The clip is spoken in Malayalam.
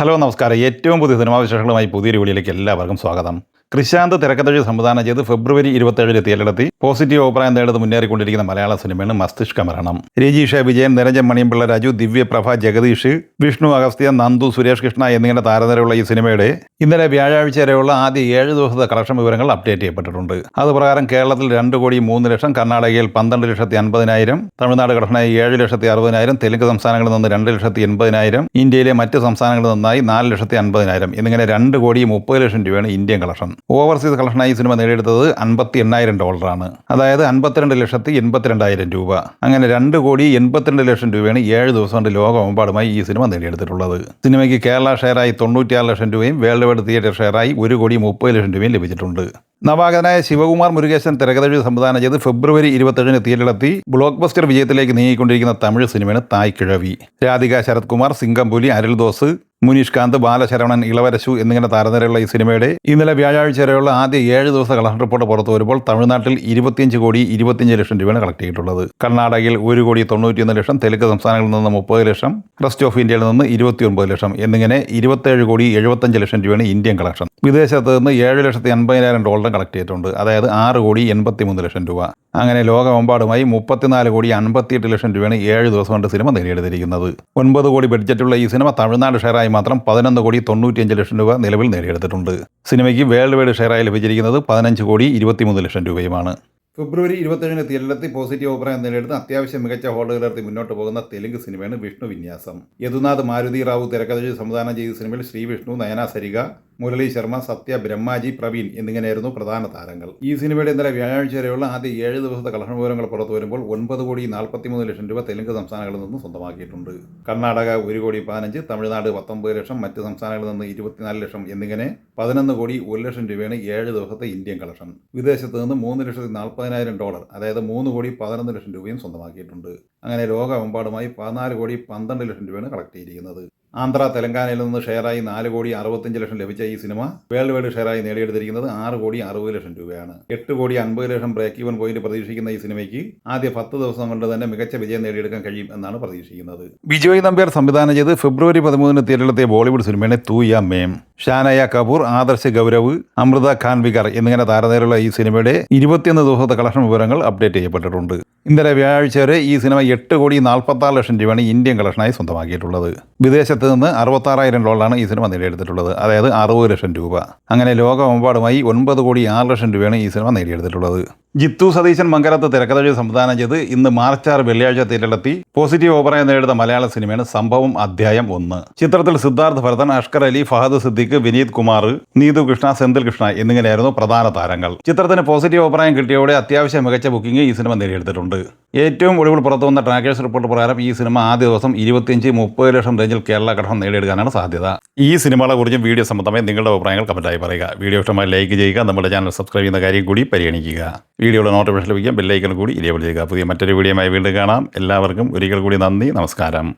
ഹലോ നമസ്കാരം. ഏറ്റവും പുതിയ സിനിമാ വിശേഷങ്ങളുമായി പുതിയൊരു വീഡിയോയിലേക്ക് എല്ലാവർക്കും സ്വാഗതം. കൃഷാന്ത് തിരക്കഥഴി സംവിധാനം ചെയ്ത് ഫെബ്രുവരി 27 തിയേറ്ററിലെത്തി പോസിറ്റീവ് അഭിപ്രായം നേടുന്നത് മുന്നേറിക്കൊണ്ടിരിക്കുന്ന മലയാള സിനിമയാണ് മസ്തിഷ്ക മരണം. രജീഷ വിജയൻ, നിരഞ്ജൻ മണിയമ്പിള്ള രാജു, ദിവ്യപ്രഭ, ജഗദീഷ്, വിഷ്ണു അഗസ്ത്യ, നന്ദു, സുരേഷ് കൃഷ്ണ എന്നിങ്ങനെ താരനിരയുള്ള ഈ സിനിമയുടെ ഇന്നലെ വ്യാഴാഴ്ച വരെയുള്ള ആദ്യ 7 ദിവസത്തെ കളക്ഷൻ വിവരങ്ങൾ അപ്ഡേറ്റ് ചെയ്യപ്പെട്ടിട്ടുണ്ട്. അതുപ്രകാരം കേരളത്തിൽ 2,03,00,000, കർണാടകയിൽ 12,50,000, തമിഴ്നാട് കളക്ഷനായി 7,60,000, തെലുങ്ക് സംസ്ഥാനങ്ങളിൽ നിന്ന് 2,80,000, ഇന്ത്യയിലെ മറ്റ് സംസ്ഥാനങ്ങളിൽ നിന്നായി 4,50,000 എന്നിങ്ങനെ 2,30,00,000 രൂപയാണ് ഇന്ത്യൻ കളക്ഷൻ. ഓവർസീസ് കളക്ഷനായി സിനിമ നേടിയെടുത്തത് $58,000, അതായത് 52,82,000 രൂപ. അങ്ങനെ 2,82,00,000 രൂപയാണ് 7 ദിവസം കൊണ്ട് ലോകമെമ്പാടുമായി ഈ സിനിമ നേടിയെടുത്തിട്ടുള്ളത്. സിനിമയ്ക്ക് കേരള ഷെയറായി 96 ലക്ഷം രൂപയും വേൾഡ് വൈഡ് തിയേറ്റർ ഷെയറായി 1,30,00,000 രൂപയും ലഭിച്ചിട്ടുണ്ട്. നവാഗതനായ ശിവകുമാർ മുരുകേശൻ തിരക്കഥഴി സംവിധാനം ചെയ്ത് ഫെബ്രുവരി 27 തിയേറ്ററിലെത്തി ബ്ലോക്ക് ബസ്റ്റർ വിജയത്തിലേക്ക് നീങ്ങിക്കൊണ്ടിരിക്കുന്ന തമിഴ് സിനിമയാണ് തായ് കിഴവി. രാധിക ശരത് കുമാർ, സിംഗംപുലി, അരുൾദോസ്, മുനീഷ്കാന്ത്, ബാലശരവണൻ, ഇളവരശു എന്നിങ്ങനെ താരനിരയുള്ള ഈ സിനിമയുടെ ഇന്നലെ വ്യാഴാഴ്ച വരെയുള്ള ആദ്യ 7 ദിവസ കളക്ഷൻ റിപ്പോർട്ട് പുറത്തു വരുമ്പോൾ തമിഴ്നാട്ടിൽ 25,25,00,000 രൂപയാണ് കളക്ട് ചെയ്തിട്ടുള്ളത്. കർണാടകയിൽ 1,91,00,000, തെലുങ്ക് സംസ്ഥാനങ്ങളിൽ നിന്ന് 30 ലക്ഷം, റെസ്റ്റ് ഓഫ് ഇന്ത്യയിൽ നിന്ന് 29 ലക്ഷം എന്നിങ്ങനെ 27,75,00,000 രൂപയാണ് ഇന്ത്യൻ കളക്ഷൻ. വിദേശത്ത് നിന്ന് $7,80,000 കളക്ട് ചെയ്തിട്ടുണ്ട്, അതായത് 6,83,00,000 രൂപ. അങ്ങനെ ലോകമെമ്പാടുമായി 34,58,00,000 രൂപയാണ് 7 ദിവസം കൊണ്ട് സിനിമ നേടിയെടുത്തിരിക്കുന്നത്. 9 കോടി ബഡ്ജറ്റുള്ള ഈ സിനിമ തമിഴ്നാട് ഷെയറായി മാത്രം 11,95,00,000 രൂപ നിലവിൽ നേടിയെടുത്തിട്ടുണ്ട്. സിനിമയ്ക്ക് വേൾഡ് വൈഡ് ഷെയറായി ലഭിച്ചിരിക്കുന്നത് 15,23,00,000 രൂപയുമാണ്. ഫെബ്രുവരി 27 തിയേറ്ററിലെത്തി പോസിറ്റീവ് അഭിപ്രായം നേടിയെടുത്ത് അത്യാവശ്യം മികച്ച ഹോൾഡുകളെത്തി മുന്നോട്ട് പോകുന്ന തെലുങ്ക് സിനിമയാണ് വിഷ്ണു വിന്യാസം. യദുനാഥ് മാരുതി റാവു തിരക്കഥഴി സംവിധാനം ചെയ്ത സിനിമയിൽ ശ്രീ വിഷ്ണു, നയന സരിക, മുരളി ശർമ്മ, സത്യ, ബ്രഹ്മാജി, പ്രവീൺ എന്നിങ്ങനെയായിരുന്നു പ്രധാന താരങ്ങൾ. ഈ സിനിമയുടെ ഇന്നലെ വ്യാഴാഴ്ച വരെയുള്ള ആദ്യ 7 ദിവസത്തെ കളക്ഷൻ വിവരങ്ങൾ പുറത്തു വരുമ്പോൾ 9,43,00,000 രൂപ തെലുങ്ക് സംസ്ഥാനങ്ങളിൽ നിന്ന് സ്വന്തമാക്കിയിട്ടുണ്ട്. കർണാടക 1,15,00,000, തമിഴ്നാട് 19 ലക്ഷം, മറ്റ് സംസ്ഥാനങ്ങളിൽ നിന്ന് 24 ലക്ഷം എന്നിങ്ങനെ 11,01,00,000 രൂപയാണ് 7 ദിവസത്തെ ഇന്ത്യൻ കളക്ഷൻ. വിദേശത്ത് നിന്ന് $3,40,000, അതായത് 3,11,00,000 രൂപയും സ്വന്തമാക്കിയിട്ടുണ്ട്. അങ്ങനെ ലോകമെമ്പാടുമായി 14,12,00,000 രൂപയാണ് കളക്ട് ചെയ്തിരിക്കുന്നത്. ആന്ധ്ര, തെലങ്കാനയിൽ നിന്ന് ഷെയറായി 4,65,00,000 ലഭിച്ച ഈ സിനിമ വേൾഡ് വൈഡ് ഷെയറായി നേടിയെടുത്തിരിക്കുന്നത് 6,60,00,000 രൂപയാണ്. 8,50,00,000 ബ്രേക്ക് ഈവൻ പോയിന്റ് പ്രതീക്ഷിക്കുന്ന ഈ സിനിമയ്ക്ക് ആദ്യ 10 ദിവസം കൊണ്ട് തന്നെ മികച്ച വിജയം നേടിയെടുക്കാൻ കഴിയും എന്നാണ് പ്രതീക്ഷിക്കുന്നത്. ബിജോയ് നമ്പ്യാർ സംവിധാനം ചെയ്ത് ഫെബ്രുവരി 13 തിയേറ്ററിലെത്തിയ ബോളിവുഡ് സിനിമയാണ് തൂ യാ മേം. ഷാനയ കപൂർ, ആദർശ് ഗൗരവ്, അമൃത ഖാൻവികർ എന്നിങ്ങനെ താരനിരയുള്ള ഈ സിനിമയുടെ 21 ദിവസത്തെ കളക്ഷൻ വിവരങ്ങൾ അപ്ഡേറ്റ് ചെയ്യപ്പെട്ടിട്ടുണ്ട്. ഇന്നലെ വ്യാഴാഴ്ച വരെ ഈ സിനിമ 8,46,00,000 രൂപയാണ് ഇന്ത്യൻ കളക്ഷനായി സ്വന്തമാക്കിയിട്ടുള്ളത്. വിദേശത്ത് നിന്ന് $66,000 ഈ സിനിമ നേടിയെടുത്തിട്ടുള്ളത്, അതായത് 60 ലക്ഷം രൂപ. അങ്ങനെ ലോകമെമ്പാടുമായി 9,06,00,000 രൂപയാണ് ഈ സിനിമ നേടിയെടുത്തിട്ടുള്ളത്. ജിത്തു സതീശൻ മംഗലത്ത് തിരക്കഥഴി സംവിധാനം ചെയ്ത് ഇന്ന് മാർച്ച് 6 വെള്ളിയാഴ്ച തിയേറ്ററിലെത്തി പോസിറ്റീവ് അഭിപ്രായം നേടിയ മലയാള സിനിമയാണ് സംഭവം അധ്യായം 1. ചിത്രത്തിൽ സിദ്ധാർത്ഥ് ഭരതൻ, അഷ്കർ അലി, ഫഹദ് സിദ്ദിഖ്, വിനീത് കുമാർ, നീതു കൃഷ്ണ, സെന്തിൽ കൃഷ്ണ എന്നിങ്ങനെയായിരുന്നു പ്രധാന താരങ്ങൾ. ചിത്രത്തിന് പോസിറ്റീവ് അഭിപ്രായം കിട്ടിയോടെ അത്യാവശ്യം മികച്ച ബുക്കിംഗ് ഈ സിനിമ നേടിയെടുത്തിട്ടുണ്ട്. ഏറ്റവും ഒടുവിൽ പുറത്തുവന്ന ട്രാക്കേഴ്സ് റിപ്പോർട്ട് പ്രകാരം ഈ സിനിമ ആദ്യ ദിവസം 25-30 ലക്ഷം റേഞ്ചിൽ കേരള ഘടകം നേടിയെടുക്കാനാണ് സാധ്യത. ഈ സിനിമകളെ കുറിച്ചും വീഡിയോ സംബന്ധമായി നിങ്ങളുടെ അഭിപ്രായങ്ങൾ കമന്റായി പറയുക. വീഡിയോ ഇഷ്ടമായി ലൈക്ക് ചെയ്യുക. നമ്മുടെ ചാനൽ സബ്സ്ക്രൈബ് ചെയ്യുന്ന കാര്യം കൂടി പരിഗണിക്കുക. വീഡിയോയുടെ നോട്ടിഫിക്കേഷൻ ലഭിക്കാൻ ബെല്ലൈക്കൺ കൂടി ഇനേബിൾ ചെയ്യുക. പുതിയ മറ്റൊരു വീഡിയോയുമായി വീണ്ടും കാണാം. എല്ലാവർക്കും ഒരിക്കൽ കൂടി നന്ദി, നമസ്കാരം.